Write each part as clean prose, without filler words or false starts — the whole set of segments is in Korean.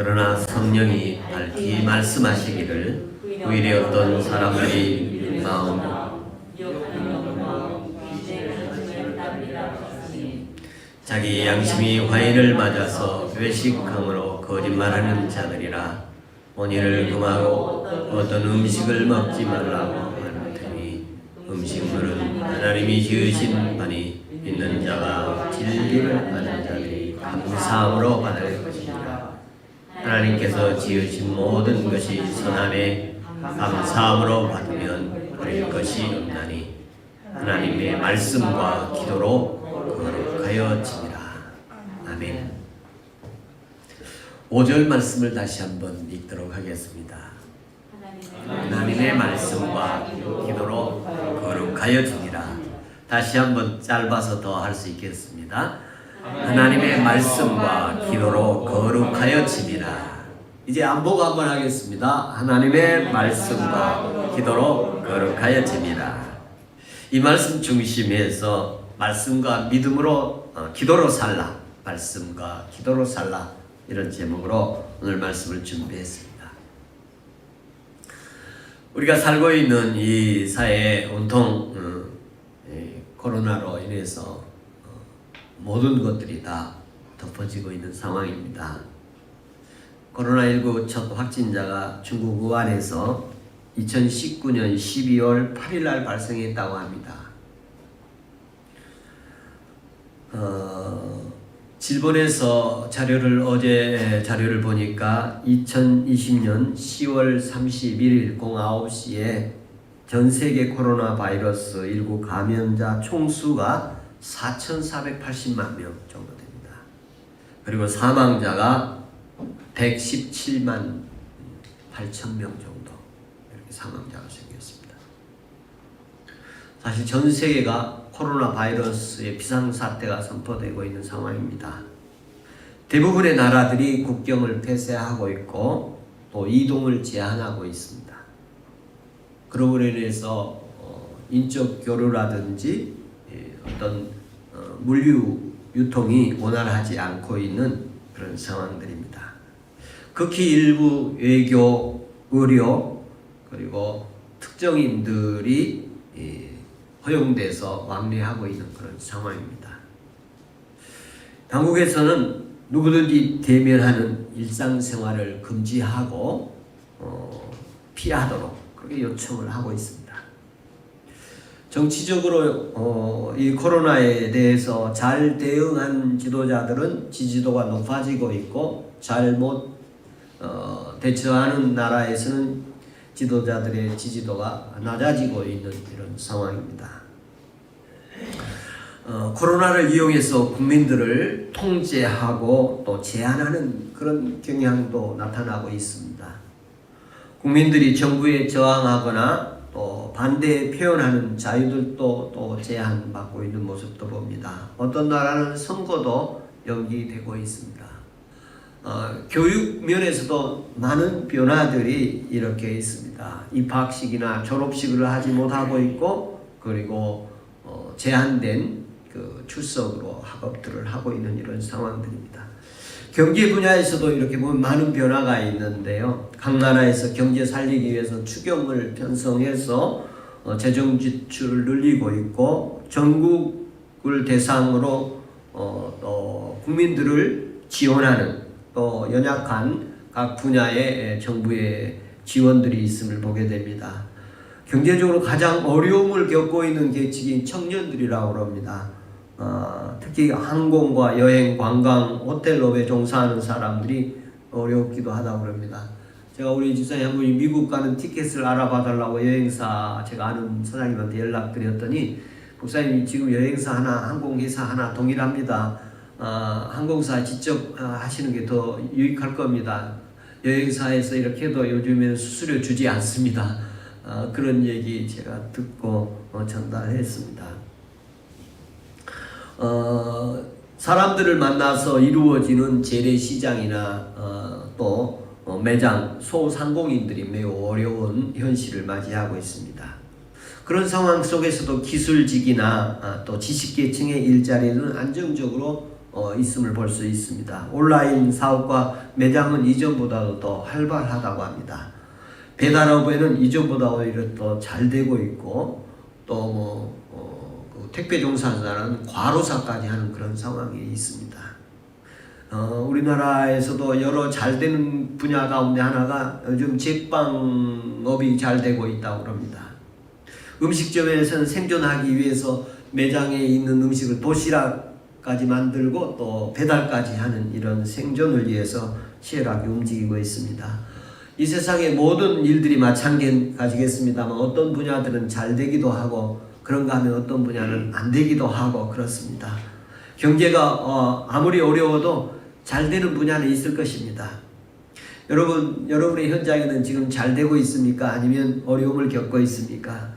그러나 성령이 밝히 말씀하시기를 의뢰 어떤 사람들이 마음 자기 양심이 화인을 맞아서 외식함으로 거짓말하는 자들이라 본의를 금하고 어떤 음식을 먹지 말라고 하는 터니 음식물은 하나님이 지으신 바니 믿는 자가 진리를 받은 자들이 감사함으로 받을 것이니라. 하나님께서 지으신 모든 것이 선함에 감사함으로 받으면 버릴 것이 없나니 하나님의 말씀과 기도로 거룩하여 지니라. 아멘. 5절 말씀을 다시 한번 읽도록 하겠습니다. 하나님의 말씀과 기도로 거룩하여 지니라. 다시 한번 짧아서 더 할 수 있겠습니다. 하나님의 말씀과 기도로 거룩하여 지니라. 이제 안보고 한번 하겠습니다. 하나님의 말씀과 기도로 거룩하여 지니라. 이 말씀 중심에서 말씀과 믿음으로 기도로 살라. 말씀과 기도로 살라. 이런 제목으로 오늘 말씀을 준비했습니다. 우리가 살고 있는 이 사회에 온통 코로나로 인해서 모든 것들이 다 덮어지고 있는 상황입니다. 코로나19 첫 확진자가 중국 우한에서 2019년 12월 8일 날 발생했다고 합니다. 일본에서 어제 자료를 보니까 2020년 10월 31일 09시에 전 세계 코로나 바이러스 19 감염자 총수가 4,480만 명 정도 됩니다. 그리고 사망자가 117만 8천 명 정도 이렇게 사망자가 생겼습니다. 사실 전 세계가 코로나 바이러스의 비상사태가 선포되고 있는 상황입니다. 대부분의 나라들이 국경을 폐쇄하고 있고 또 이동을 제한하고 있습니다. 그로 인해서 인적 교류라든지 어떤 물류 유통이 원활하지 않고 있는 그런 상황들입니다. 극히 일부 외교, 의료 그리고 특정인들이 허용돼서 왕래하고 있는 그런 상황입니다. 당국에서는 누구든지 대면하는 일상생활을 금지하고 피하도록 그렇게 요청을 하고 있습니다. 정치적으로 이 코로나에 대해서 잘 대응한 지도자들은 지지도가 높아지고 있고 잘못 대처하는 나라에서는 지도자들의 지지도가 낮아지고 있는 이런 상황입니다. 코로나를 이용해서 국민들을 통제하고 또 제한하는 그런 경향도 나타나고 있습니다. 국민들이 정부에 저항하거나 또 반대 표현하는 자유들도 또 제한받고 있는 모습도 봅니다. 어떤 나라는 선거도 연기되고 있습니다. 교육 면에서도 많은 변화들이 이렇게 있습니다. 입학식이나 졸업식을 하지 못하고 있고 그리고 제한된 그 출석으로 학업들을 하고 있는 이런 상황들입니다. 경제 분야에서도 이렇게 보면 많은 변화가 있는데요. 각 나라에서 경제 살리기 위해서 추경을 편성해서 재정 지출을 늘리고 있고 전국을 대상으로 또 국민들을 지원하는 또 연약한 각 분야의 정부의 지원들이 있음을 보게 됩니다. 경제적으로 가장 어려움을 겪고 있는 계층인 청년들이라고 합니다. 특히 항공과 여행, 관광, 호텔업에 종사하는 사람들이 어렵기도 하다고 합니다. 제가 우리 집사님 한 분이 미국 가는 티켓을 알아봐 달라고 여행사 제가 아는 사장님한테 연락드렸더니 목사님이 지금 여행사 하나, 항공회사 하나 동일합니다. 항공사 직접 하시는 게 더 유익할 겁니다. 여행사에서 이렇게 해도 요즘에는 수수료 주지 않습니다. 그런 얘기 제가 듣고 전달했습니다. 사람들을 만나서 이루어지는 재래시장이나 또 매장, 소상공인들이 매우 어려운 현실을 맞이하고 있습니다. 그런 상황 속에서도 기술직이나 또 지식계층의 일자리는 안정적으로 있음을 볼 수 있습니다. 온라인 사업과 매장은 이전보다도 더 활발하다고 합니다. 배달업에는 이전보다 오히려 더 잘 되고 있고 또 그 택배 종사자는 과로사까지 하는 그런 상황이 있습니다. 우리나라에서도 여러 잘 되는 분야 가운데 하나가 요즘 제빵업이 잘 되고 있다고 합니다. 음식점에서는 생존하기 위해서 매장에 있는 음식을 도시락까지 만들고 또 배달까지 하는 이런 생존을 위해서 치열하게 움직이고 있습니다. 이 세상의 모든 일들이 마찬가지겠습니다만 어떤 분야들은 잘 되기도 하고 그런가 하면 어떤 분야는 안 되기도 하고 그렇습니다. 경제가 아무리 어려워도 잘 되는 분야는 있을 것입니다. 여러분의 현장에는 지금 잘 되고 있습니까? 아니면 어려움을 겪고 있습니까?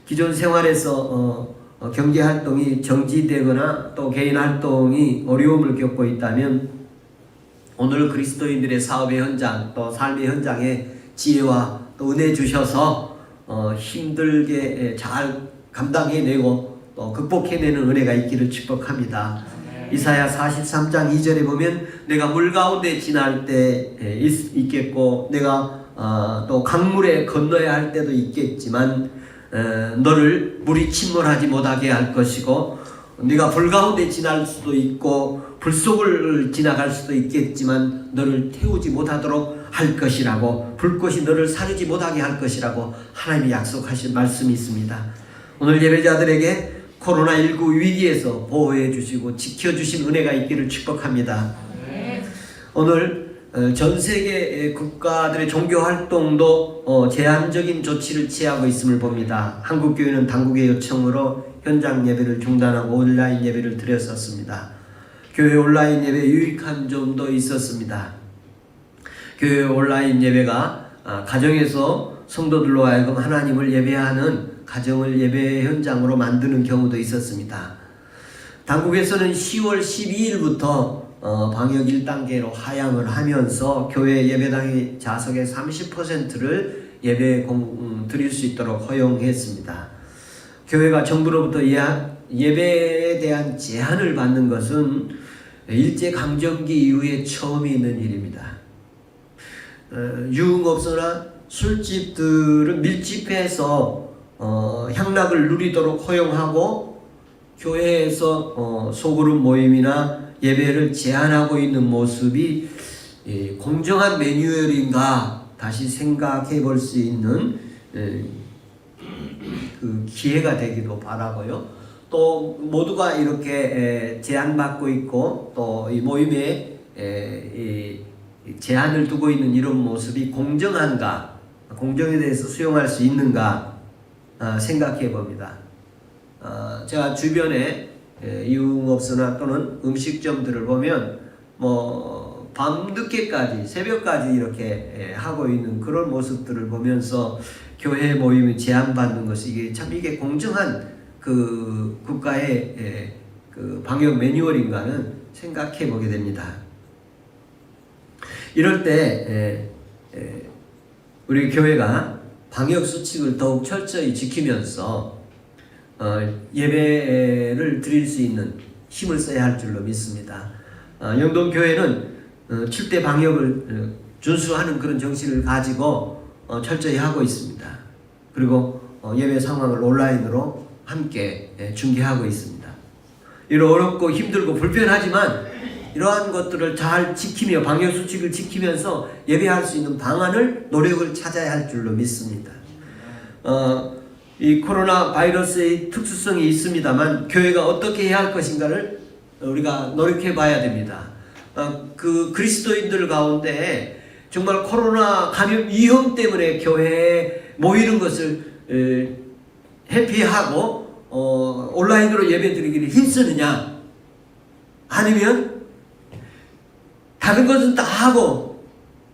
기존 생활에서 경제 활동이 정지되거나 또 개인 활동이 어려움을 겪고 있다면 오늘 그리스도인들의 사업의 현장 또 삶의 현장에 지혜와 또 은혜 주셔서 힘들게 잘 감당해내고 또 극복해내는 은혜가 있기를 축복합니다. 이사야 43장 2절에 보면 내가 물 가운데 지날 때 있겠고 내가 또 강물에 건너야 할 때도 있겠지만 너를 물이 침몰하지 못하게 할 것이고 네가 불 가운데 지날 수도 있고 불 속을 지나갈 수도 있겠지만 너를 태우지 못하도록 할 것이라고 불꽃이 너를 사르지 못하게 할 것이라고 하나님이 약속하신 말씀이 있습니다. 오늘 예배자들에게 코로나19 위기에서 보호해 주시고 지켜주신 은혜가 있기를 축복합니다. 오늘 전 세계 국가들의 종교 활동도 제한적인 조치를 취하고 있음을 봅니다. 한국교회는 당국의 요청으로 현장 예배를 중단하고 온라인 예배를 드렸었습니다. 교회 온라인 예배 유익한 점도 있었습니다. 교회 온라인 예배가 가정에서 성도들로 하여금 하나님을 예배하는 가정을 예배 현장으로 만드는 경우도 있었습니다. 당국에서는 10월 12일부터 방역 1단계로 하향을 하면서 교회 예배당의 좌석의 30%를 예배에 드릴 수 있도록 허용했습니다. 교회가 정부로부터 예배에 대한 제한을 받는 것은 일제강점기 이후에 처음 있는 일입니다. 유흥업소나 술집들은 밀집해서 향락을 누리도록 허용하고 교회에서 소그룹 모임이나 예배를 제한하고 있는 모습이 공정한 매뉴얼인가 다시 생각해 볼 수 있는 그 기회가 되기도 바라고요. 또 모두가 이렇게 제한받고 있고 또 이 모임에 제한을 두고 있는 이런 모습이 공정한가, 공정에 대해서 수용할 수 있는가 생각해 봅니다. 제가 주변에 유흥업소나 또는 음식점들을 보면 밤늦게까지 새벽까지 이렇게 하고 있는 그런 모습들을 보면서 교회 모임이 제한받는 것이 이게 공정한 그 국가의 그 방역 매뉴얼인가는 생각해 보게 됩니다. 이럴 때 우리 교회가 방역 수칙을 더욱 철저히 지키면서 예배를 드릴 수 있는 힘을 써야 할 줄로 믿습니다. 영동교회는 7대 방역을 준수하는 그런 정신을 가지고 철저히 하고 있습니다. 그리고 예배 상황을 온라인으로 함께 중계하고 있습니다. 이런 어렵고 힘들고 불편하지만 이러한 것들을 잘 지키며 방역 수칙을 지키면서 예배할 수 있는 방안을 노력을 찾아야 할 줄로 믿습니다. 이 코로나 바이러스의 특수성이 있습니다만 교회가 어떻게 해야 할 것인가를 우리가 노력해 봐야 됩니다. 그 그리스도인들 가운데 정말 코로나 감염 위험 때문에 교회에 모이는 것을 회피하고 온라인으로 예배드리기를 힘쓰느냐, 아니면 다른 것은 다 하고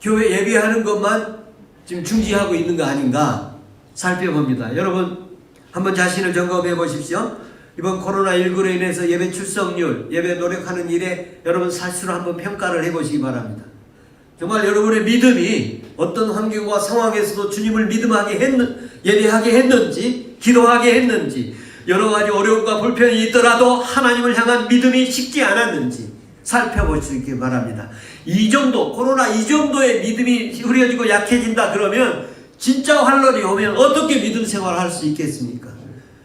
교회 예배하는 것만 지금 중지하고 있는 거 아닌가 살펴봅니다. 여러분 한번 자신을 점검해 보십시오. 이번 코로나19로 인해서 예배 출석률, 예배 노력하는 일에 여러분 스스로 한번 평가를 해보시기 바랍니다. 정말 여러분의 믿음이 어떤 환경과 상황에서도 주님을 예배하게 했는지, 기도하게 했는지, 여러 가지 어려움과 불편이 있더라도 하나님을 향한 믿음이 식지 않았는지, 살펴볼 수 있기 바랍니다. 이 정도, 코로나 이 정도의 믿음이 흐려지고 약해진다 그러면 진짜 환란이 오면 어떻게 믿음 생활을 할 수 있겠습니까?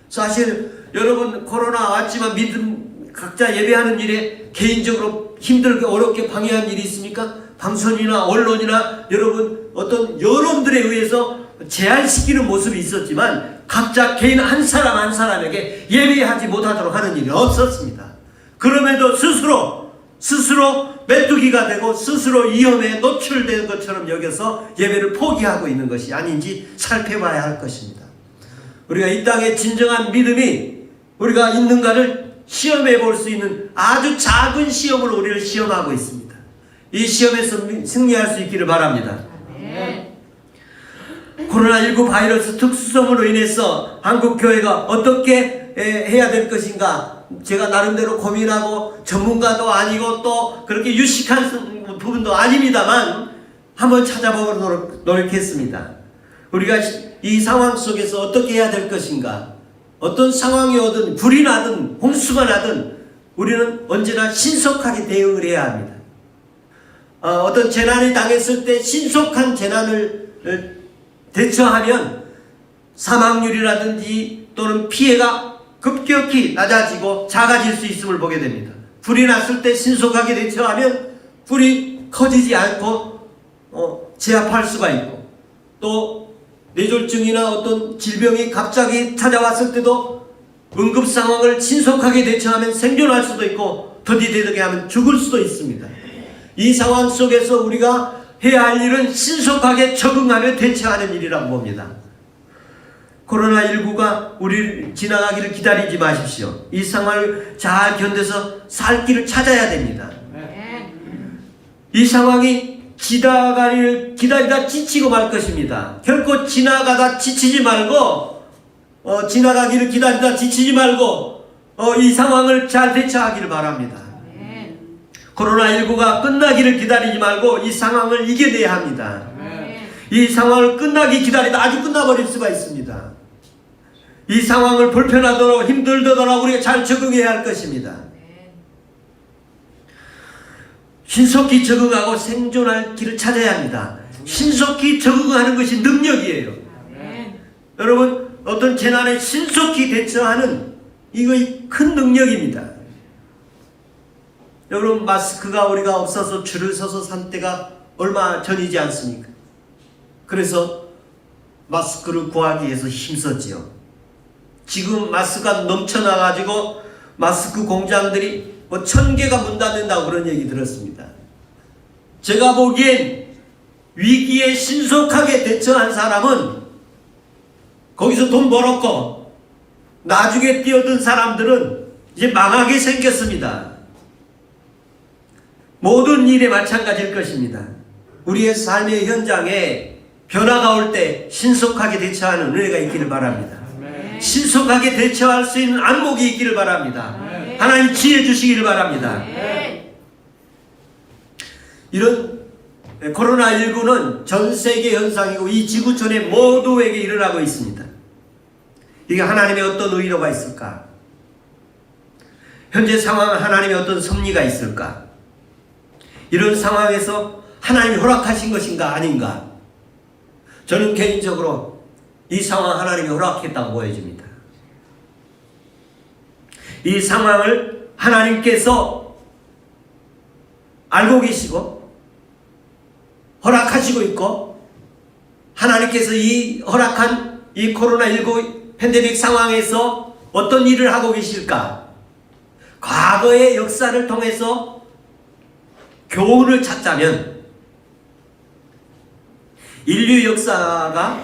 사실 여러분 코로나 왔지만 믿음 각자 예배하는 일에 개인적으로 힘들게 어렵게 방해한 일이 있습니까? 방송이나 언론이나 여러분 어떤 여론들에 의해서 제한시키는 모습이 있었지만 각자 개인 한 사람 한 사람에게 예배하지 못하도록 하는 일이 없었습니다. 그럼에도 스스로 메뚜기가 되고 스스로 위험에 노출된 것처럼 여겨서 예배를 포기하고 있는 것이 아닌지 살펴봐야 할 것입니다. 우리가 이 땅에 진정한 믿음이 우리가 있는가를 시험해 볼 수 있는 아주 작은 시험으로 우리를 시험하고 있습니다. 이 시험에서 승리할 수 있기를 바랍니다. 코로나19 바이러스 특수성으로 인해서 한국교회가 어떻게 해야 될 것인가 제가 나름대로 고민하고 전문가도 아니고 또 그렇게 유식한 부분도 아닙니다만 한번 찾아보도록 노력했습니다. 우리가 이 상황 속에서 어떻게 해야 될 것인가, 어떤 상황이 오든 불이 나든 홍수가 나든 우리는 언제나 신속하게 대응을 해야 합니다. 어떤 재난이 당했을 때 신속한 재난을 대처하면 사망률이라든지 또는 피해가 급격히 낮아지고 작아질 수 있음을 보게 됩니다. 불이 났을 때 신속하게 대처하면 불이 커지지 않고 제압할 수가 있고, 또 뇌졸중이나 어떤 질병이 갑자기 찾아왔을 때도 응급 상황을 신속하게 대처하면 생존할 수도 있고 더디되게 하면 죽을 수도 있습니다. 이 상황 속에서 우리가 해야 할 일은 신속하게 적응하며 대처하는 일이라고 봅니다. 코로나19가 우리를 지나가기를 기다리지 마십시오. 이 상황을 잘 견뎌서 살 길을 찾아야 됩니다. 이 상황이 지나가기를 기다리다 지치고 말 것입니다. 결코 지나가다 지치지 말고 지나가기를 기다리다 지치지 말고 이 상황을 잘 대처하기를 바랍니다. 코로나19가 끝나기를 기다리지 말고 이 상황을 이겨내야 합니다. 이 상황을 끝나기 기다리다 아주 끝나버릴 수가 있습니다. 이 상황을 불편하도록 힘들더라도 우리가 잘 적응해야 할 것입니다. 신속히 적응하고 생존할 길을 찾아야 합니다. 신속히 적응하는 것이 능력이에요. 여러분 어떤 재난에 신속히 대처하는 이거의 큰 능력입니다. 여러분 마스크가 우리가 없어서 줄을 서서 산 때가 얼마 전이지 않습니까? 그래서 마스크를 구하기 위해서 힘썼지요. 지금 마스크가 넘쳐나가지고 마스크 공장들이 1000개가 문 닫는다고 그런 얘기 들었습니다. 제가 보기엔 위기에 신속하게 대처한 사람은 거기서 돈 벌었고 나중에 뛰어든 사람들은 이제 망하게 생겼습니다. 모든 일에 마찬가지일 것입니다. 우리의 삶의 현장에 변화가 올 때 신속하게 대처하는 은혜가 있기를 바랍니다. 신속하게 대처할 수 있는 안목이 있기를 바랍니다. 하나님 지혜 주시기를 바랍니다. 이런 코로나19는 전 세계 현상이고 이 지구촌의 모두에게 일어나고 있습니다. 이게 하나님의 어떤 의도가 있을까? 현재 상황은 하나님의 어떤 섭리가 있을까? 이런 상황에서 하나님이 허락하신 것인가 아닌가? 저는 개인적으로 이 상황 하나님이 허락했다고 보여집니다. 이 상황을 하나님께서 알고 계시고 허락하시고 있고, 하나님께서 이 허락한 이 코로나19 팬데믹 상황에서 어떤 일을 하고 계실까? 과거의 역사를 통해서 교훈을 찾자면 인류 역사가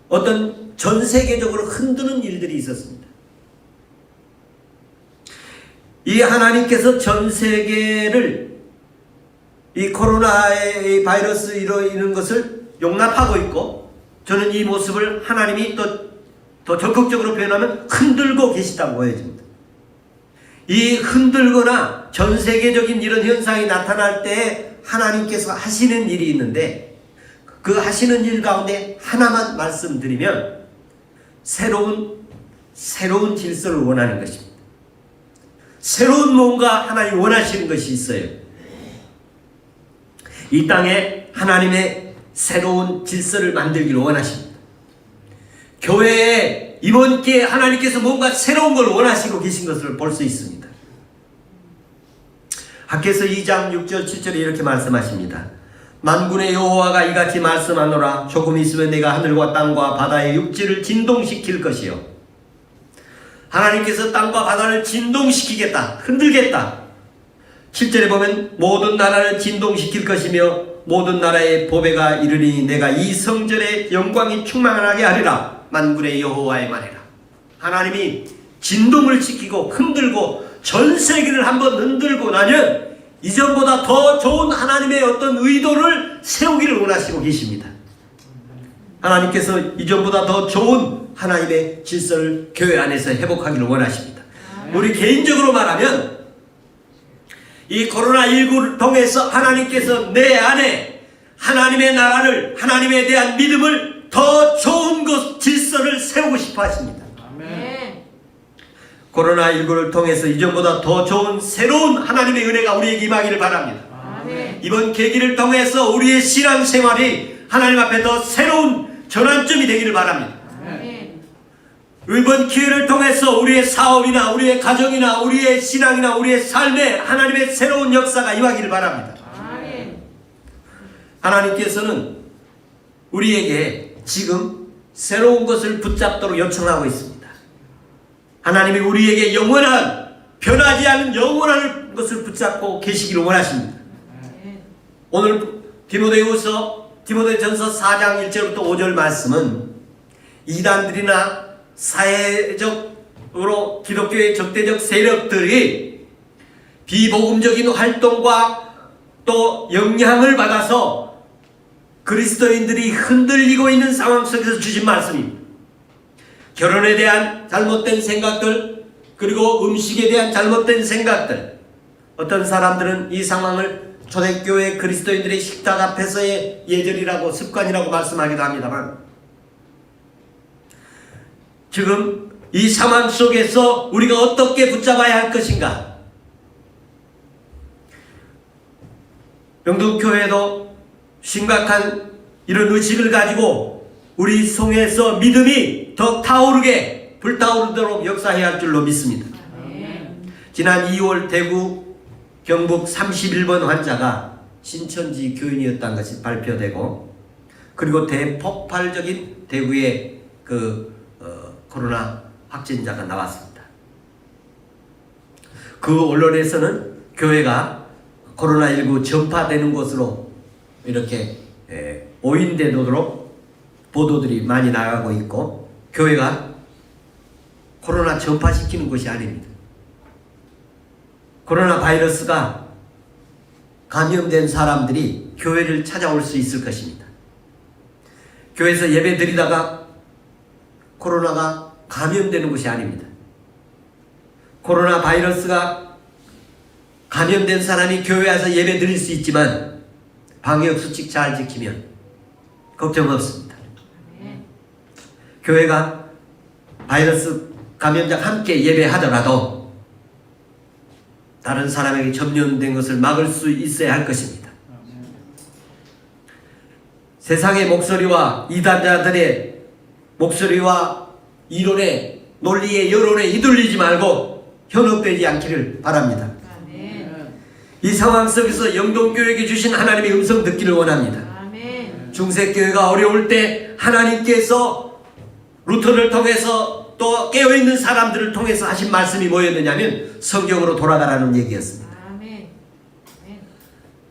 어떤 전 세계적으로 흔드는 일들이 있었습니다. 이 하나님께서 전 세계를 이 코로나의 바이러스로 인한 것을 용납하고 있고, 저는 이 모습을 하나님이 더 적극적으로 표현하면 흔들고 계시다고 보여집니다. 이 흔들거나 전 세계적인 이런 현상이 나타날 때 하나님께서 하시는 일이 있는데, 그 하시는 일 가운데 하나만 말씀드리면 새로운 질서를 원하는 것입니다. 새로운 뭔가 하나님이 원하시는 것이 있어요. 이 땅에 하나님의 새로운 질서를 만들기를 원하십니다. 교회에 이번 기회에 하나님께서 뭔가 새로운 걸 원하시고 계신 것을 볼 수 있습니다. 학개서 2장 6절 7절에 이렇게 말씀하십니다. 만군의 여호와가 이같이 말씀하노라. 조금 있으면 내가 하늘과 땅과 바다의 육지를 진동시킬 것이요. 하나님께서 땅과 바다를 진동시키겠다. 흔들겠다. 7절에 보면 모든 나라를 진동시킬 것이며 모든 나라의 보배가 이르리니 내가 이 성전의 영광이 충만하게 하리라. 만군의 여호와의 말이라. 하나님이 진동을 시키고 흔들고 전 세계를 한번 흔들고 나면 이전보다 더 좋은 하나님의 어떤 의도를 세우기를 원하시고 계십니다. 하나님께서 이전보다 더 좋은 하나님의 질서를 교회 안에서 회복하기를 원하십니다. 우리 개인적으로 말하면 이 코로나19를 통해서 하나님께서 내 안에 하나님의 나라를, 하나님에 대한 믿음을 더 좋은 것, 질서를 세우고 싶어 하십니다. 아멘. 코로나19를 통해서 이전보다 더 좋은 새로운 하나님의 은혜가 우리에게 임하기를 바랍니다. 아멘. 이번 계기를 통해서 우리의 신앙생활이 하나님 앞에 더 새로운 전환점이 되기를 바랍니다. 아멘. 이번 기회를 통해서 우리의 사업이나 우리의 가정이나 우리의 신앙이나 우리의 삶에 하나님의 새로운 역사가 임하기를 바랍니다. 아멘. 하나님께서는 우리에게 지금 새로운 것을 붙잡도록 요청하고 있습니다. 하나님이 우리에게 영원한, 변하지 않은 영원한 것을 붙잡고 계시기를 원하십니다. 아멘. 오늘 디모데전서 4장 1절부터 5절 말씀은 이단들이나 사회적으로 기독교의 적대적 세력들이 비복음적인 활동과 또 영향을 받아서 그리스도인들이 흔들리고 있는 상황 속에서 주신 말씀입니다. 결혼에 대한 잘못된 생각들, 그리고 음식에 대한 잘못된 생각들, 어떤 사람들은 이 상황을 초대교회 그리스도인들의 식탁 앞에서의 예절이라고, 습관이라고 말씀하기도 합니다만, 지금 이 상황 속에서 우리가 어떻게 붙잡아야 할 것인가? 영동교회도 심각한 이런 의식을 가지고 우리 속에서 믿음이 더 타오르게, 불타오르도록 역사해야 할 줄로 믿습니다. 아멘. 지난 2월 대구 경북 31번 환자가 신천지 교인이었다는 것이 발표되고, 그리고 대폭발적인 대구의 코로나 확진자가 나왔습니다. 그 언론에서는 교회가 코로나19 전파되는 곳으로 이렇게 오인되도록 보도들이 많이 나가고 있고, 교회가 코로나 전파시키는 것이 아닙니다. 코로나 바이러스가 감염된 사람들이 교회를 찾아올 수 있을 것입니다. 교회에서 예배 드리다가 코로나가 감염되는 것이 아닙니다. 코로나 바이러스가 감염된 사람이 교회 와서 예배 드릴 수 있지만 방역수칙 잘 지키면 걱정 없습니다. 아멘. 교회가 바이러스 감염자와 함께 예배하더라도 다른 사람에게 접촉된 것을 막을 수 있어야 할 것입니다. 세상의 목소리와 이단자들의 목소리와 이론에, 논리의 여론에 휘둘리지 말고 현혹되지 않기를 바랍니다. 아멘. 이 상황 속에서 영동교회에게 주신 하나님의 음성 듣기를 원합니다. 아멘. 중세교회가 어려울 때 하나님께서 루터를 통해서 또 깨어있는 사람들을 통해서 하신 말씀이 뭐였느냐면 성경으로 돌아가라는 얘기였습니다. 아멘. 아멘.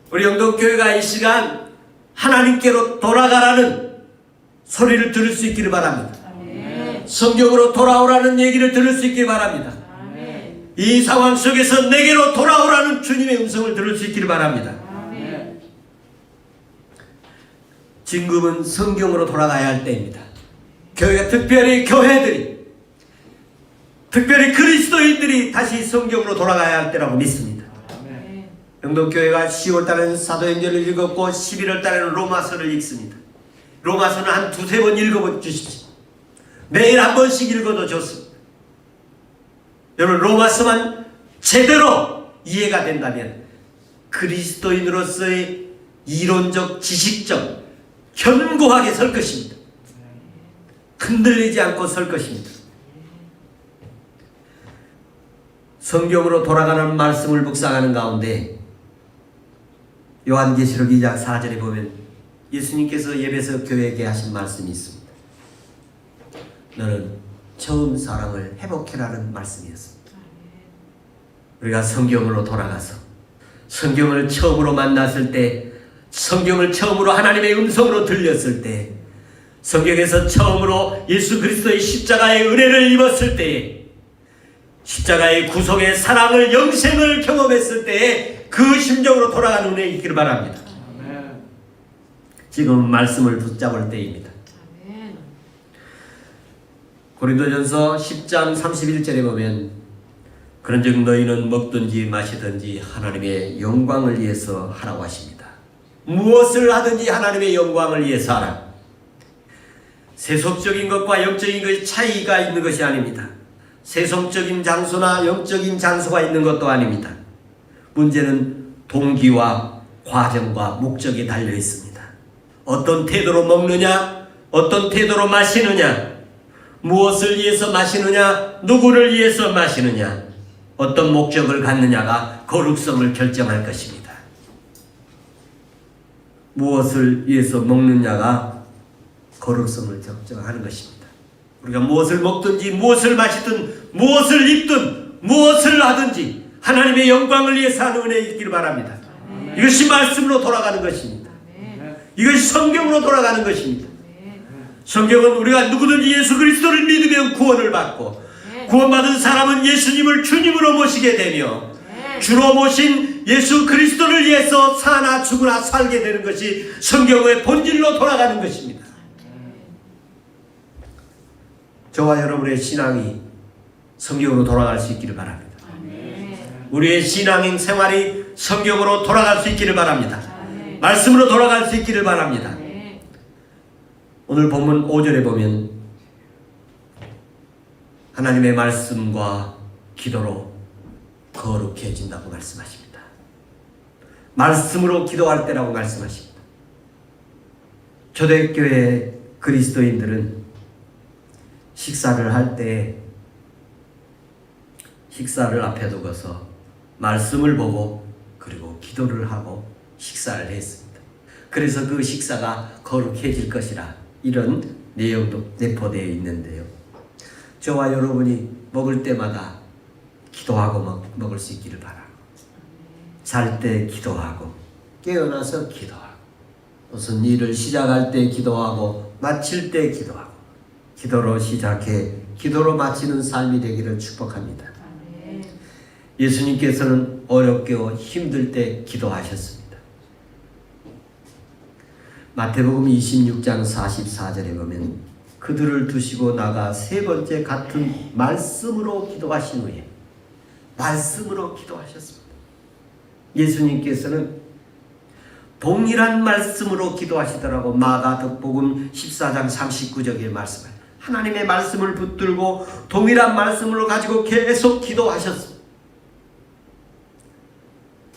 우리 영동교회가 이 시간 하나님께로 돌아가라는 소리를 들을 수 있기를 바랍니다. 아멘. 성경으로 돌아오라는 얘기를 들을 수 있기를 바랍니다. 아멘. 이 상황 속에서 내게로 돌아오라는 주님의 음성을 들을 수 있기를 바랍니다. 아멘. 지금은 성경으로 돌아가야 할 때입니다. 교회가, 특별히 교회들이, 특별히 그리스도인들이 다시 성경으로 돌아가야 할 때라고 믿습니다. 아멘. 영동교회가 10월달에는 사도행전을 읽었고 11월달에는 로마서를 읽습니다. 로마서는 한 두세 번 읽어 주십시오. 매일 한 번씩 읽어도 좋습니다. 여러분, 로마서만 제대로 이해가 된다면 그리스도인으로서의 이론적, 지식적, 견고하게 설 것입니다. 흔들리지 않고 설 것입니다. 성경으로 돌아가는 말씀을 묵상하는 가운데 요한계시록 2장 4절에 보면 예수님께서 예배석 교회에게 하신 말씀이 있습니다. 너는 처음 사랑을 회복해라는 말씀이었습니다. 우리가 성경으로 돌아가서 성경을 처음으로 만났을 때, 성경을 처음으로 하나님의 음성으로 들렸을 때, 성경에서 처음으로 예수 그리스도의 십자가의 은혜를 입었을 때에, 십자가의 구속의 사랑을, 영생을 경험했을 때에 그 심정으로 돌아가는 은혜 있기를 바랍니다. 지금 말씀을 붙잡을 때입니다. 고린도전서 10장 31절에 보면 그런즉 너희는 먹든지 마시든지 하나님의 영광을 위해서 하라고 하십니다. 무엇을 하든지 하나님의 영광을 위해서 하라. 세속적인 것과 영적인 것이 차이가 있는 것이 아닙니다. 세속적인 장소나 영적인 장소가 있는 것도 아닙니다. 문제는 동기와 과정과 목적이 달려 있습니다. 어떤 태도로 먹느냐, 어떤 태도로 마시느냐, 무엇을 위해서 마시느냐, 누구를 위해서 마시느냐, 어떤 목적을 갖느냐가 거룩성을 결정할 것입니다. 무엇을 위해서 먹느냐가 거룩성을 결정하는 것입니다. 우리가 무엇을 먹든지 무엇을 마시든 무엇을 입든 무엇을 하든지 하나님의 영광을 위해서 하는 은혜 있기를 바랍니다. 이것이 말씀으로 돌아가는 것입니다. 이것이 성경으로 돌아가는 것입니다. 성경은 우리가 누구든지 예수 그리스도를 믿으면 구원을 받고, 구원받은 사람은 예수님을 주님으로 모시게 되며 주로 모신 예수 그리스도를 위해서 사나 죽으나 살게 되는 것이 성경의 본질로 돌아가는 것입니다. 저와 여러분의 신앙이 성경으로 돌아갈 수 있기를 바랍니다. 우리의 신앙인 생활이 성경으로 돌아갈 수 있기를 바랍니다. 말씀으로 돌아갈 수 있기를 바랍니다. 오늘 본문 5절에 보면 하나님의 말씀과 기도로 거룩해진다고 말씀하십니다. 말씀으로 기도할 때라고 말씀하십니다. 초대교회 그리스도인들은 식사를 할 때 식사를 앞에 두고서 말씀을 보고 그리고 기도를 하고 식사를 했습니다. 그래서 그 식사가 거룩해질 것이라 이런 내용도 내포되어 있는데요. 저와 여러분이 먹을 때마다 기도하고 먹을 수 있기를 바라고, 잘 때 기도하고 깨어나서 기도하고, 무슨 일을 시작할 때 기도하고 마칠 때 기도하고, 기도로 시작해 기도로 마치는 삶이 되기를 축복합니다. 예수님께서는 어렵게 힘들 때 기도하셨습니다. 마태복음 26장 44절에 보면 그들을 두시고 나가 세 번째 같은 말씀으로 기도하신 후에 말씀으로 기도하셨습니다. 예수님께서는 동일한 말씀으로 기도하시더라고. 마가복음 14장 39절에 말씀을 하나님의 말씀을 붙들고 동일한 말씀으로 가지고 계속 기도하셨습니다.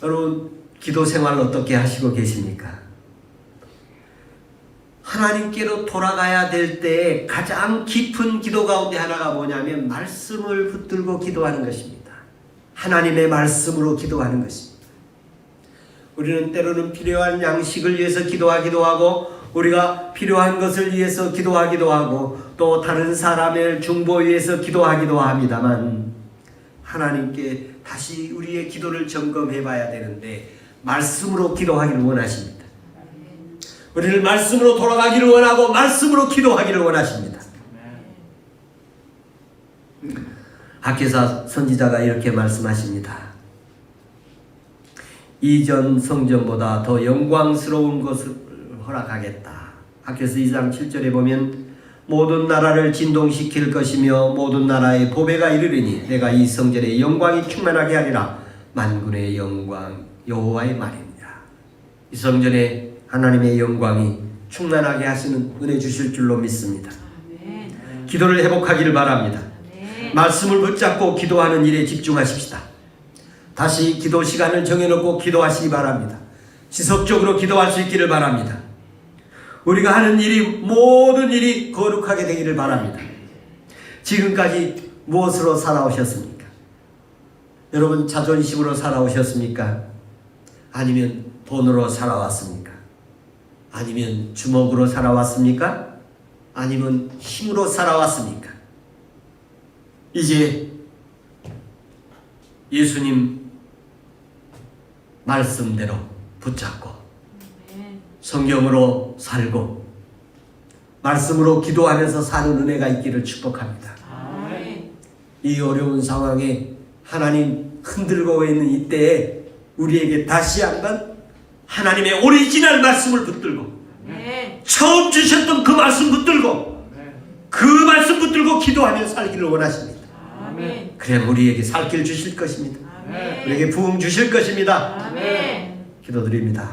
여러분 기도 생활 어떻게 하시고 계십니까? 하나님께로 돌아가야 될 때 가장 깊은 기도 가운데 하나가 뭐냐면 말씀을 붙들고 기도하는 것입니다. 하나님의 말씀으로 기도하는 것입니다. 우리는 때로는 필요한 양식을 위해서 기도하기도 하고, 우리가 필요한 것을 위해서 기도하기도 하고, 또 다른 사람의 중보 위해서 기도하기도 합니다만, 하나님께 다시 우리의 기도를 점검해 봐야 되는데 말씀으로 기도하기를 원하십니다. 우리를 말씀으로 돌아가기를 원하고 말씀으로 기도하기를 원하십니다. 학개사 선지자가 이렇게 말씀하십니다. 이전 성전보다 더 영광스러운 것을 허락하겠다. 학개서 2장 7절에 보면 모든 나라를 진동시킬 것이며 모든 나라의 보배가 이르리니 내가 이 성전의 영광이 충만하게 하리라. 만군의 영광 여호와의 말입니다. 이 성전에 하나님의 영광이 충만하게 하시는 은혜 주실 줄로 믿습니다. 기도를 회복하기를 바랍니다. 말씀을 붙잡고 기도하는 일에 집중하십시다. 다시 기도 시간을 정해놓고 기도하시기 바랍니다. 지속적으로 기도할 수 있기를 바랍니다. 우리가 하는 일이 모든 일이 거룩하게 되기를 바랍니다. 지금까지 무엇으로 살아오셨습니까? 여러분 자존심으로 살아오셨습니까? 아니면 돈으로 살아왔습니까? 아니면 주먹으로 살아왔습니까? 아니면 힘으로 살아왔습니까? 이제 예수님 말씀대로 붙잡고 성경으로 살고 말씀으로 기도하면서 사는 은혜가 있기를 축복합니다. 아멘. 이 어려운 상황에 하나님 흔들고 있는 이때에 우리에게 다시 한번 하나님의 오리지널 말씀을 붙들고 아멘. 처음 주셨던 그 말씀 붙들고 그 말씀 붙들고 기도하며 살기를 원하십니다. 아멘. 그래 우리에게 살 길 주실 것입니다. 아멘. 우리에게 부흥 주실 것입니다. 아멘. 기도드립니다.